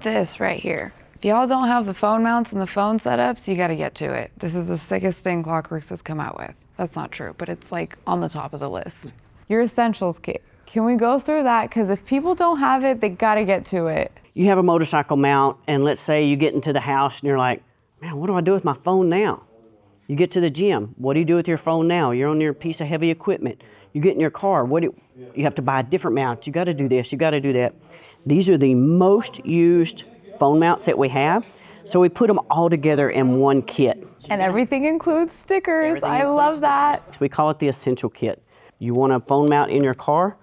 this right here. If y'all don't have the phone mounts and the phone setups, you gotta get to it. This is the sickest thing Klockworks has come out with. That's not true, but it's like on the top of the list. Your essentials kit. Can we go through that? Because if people don't have it, they gotta get to it. You have a motorcycle mount, and let's say you get into the house and you're like, man, what do I do with my phone now? You get to the gym. What do you do with your phone now? You're on your piece of heavy equipment. You get in your car. You have to buy a different mount. You got to do this. You got to do that. These are the most used phone mounts that we have. So we put them all together in one kit. And everything includes stickers. I love that. We call it the essential kit. You want a phone mount in your car?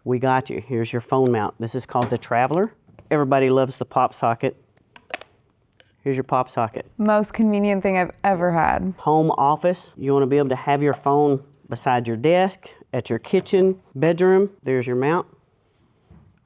We got you. Here's your phone mount. This is called the Traveler. Everybody loves the PopSocket. Here's your PopSocket. Most convenient thing I've ever had. Home office. You want to be able to have your phone beside your desk, at your kitchen, bedroom. There's your mount.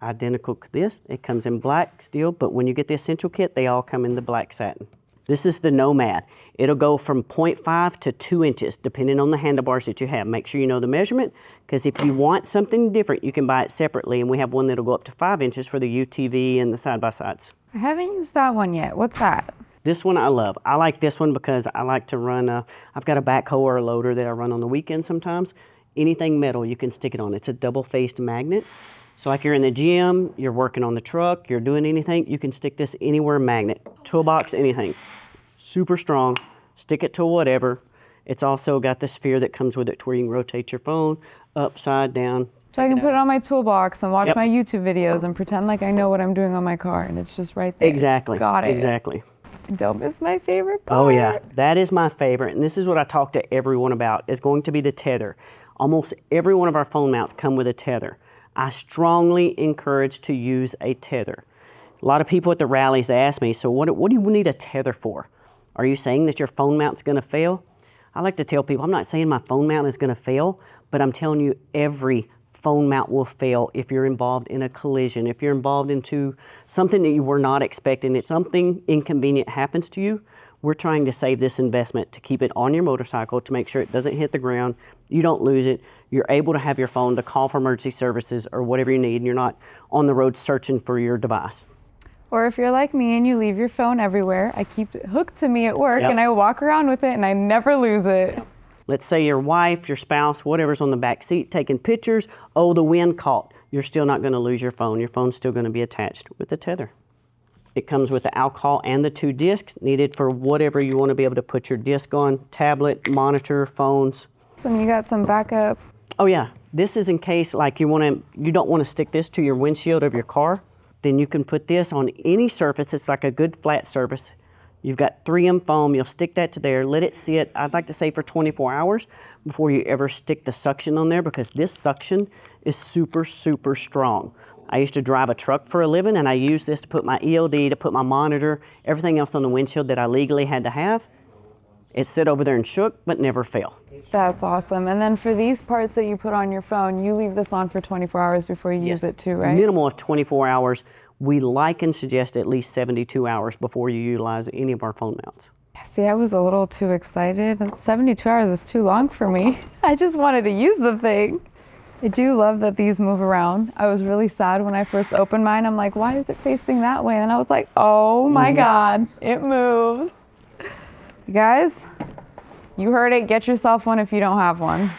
Identical to this. It comes in black steel, but when you get the essential kit, they all come in the black satin. This is the Nomad. It'll go from 0.5 to 2 inches, depending on the handlebars that you have. Make sure you know the measurement, because if you want something different, you can buy it separately, and we have one that'll go up to 5 inches for the UTV and the side-by-sides. I haven't used that one yet. What's that? This one I love. I like this one because I like to run, I've got a backhoe or a loader that I run on the weekend sometimes. Anything metal you can stick it on. It's a double-faced magnet. So like you're in the gym, you're working on the truck, you're doing anything, you can stick this anywhere magnet. Toolbox, anything. Super strong. Stick it to whatever. It's also got the sphere that comes with it to where you can rotate your phone upside down. So I can put it on my toolbox and watch my YouTube videos and pretend like I know what I'm doing on my car, and it's just right there. Exactly. Got it. Exactly. Don't miss my favorite part. Oh yeah, that is my favorite, and this is what I talk to everyone about. It's going to be the Tether. Almost every one of our phone mounts come with a Tether. I strongly encourage to use a Tether. A lot of people at the rallies ask me, so what do you need a Tether for? Are you saying that your phone mount's going to fail? I like to tell people, I'm not saying my phone mount is going to fail, but I'm telling you every phone mount will fail if you're involved in a collision, if you're involved into something that you were not expecting, if something inconvenient happens to you. We're trying to save this investment to keep it on your motorcycle, to make sure it doesn't hit the ground, you don't lose it, you're able to have your phone to call for emergency services or whatever you need, and you're not on the road searching for your device. Or if you're like me and you leave your phone everywhere, I keep it hooked to me at work and I walk around with it and I never lose it. Let's say your wife, your spouse, whatever's on the back seat taking pictures, oh, the wind caught. You're still not going to lose your phone. Your phone's still going to be attached with the Tether. It comes with the alcohol and the 2 discs needed for whatever you want to be able to put your disc on, tablet, monitor, phones. And you got some backup. Oh yeah, this is in case like you don't want to stick this to your windshield of your car, then you can put this on any surface. It's like a good flat surface. You've got 3M foam, you'll stick that to there, let it sit, I'd like to say for 24 hours before you ever stick the suction on there, because this suction is super, super strong. I used to drive a truck for a living, and I used this to put my ELD, to put my monitor, everything else on the windshield that I legally had to have. It sit over there and shook, but never fell. That's awesome. And then for these parts that you put on your phone, you leave this on for 24 hours before you use it too, right? Minimal of 24 hours. We like and suggest at least 72 hours before you utilize any of our phone mounts. See, I was a little too excited. 72 hours is too long for me. I just wanted to use the thing. I do love that these move around. I was really sad when I first opened mine. I'm like, why is it facing that way? And I was like, oh my God, it moves. You guys, you heard it. Get yourself one if you don't have one.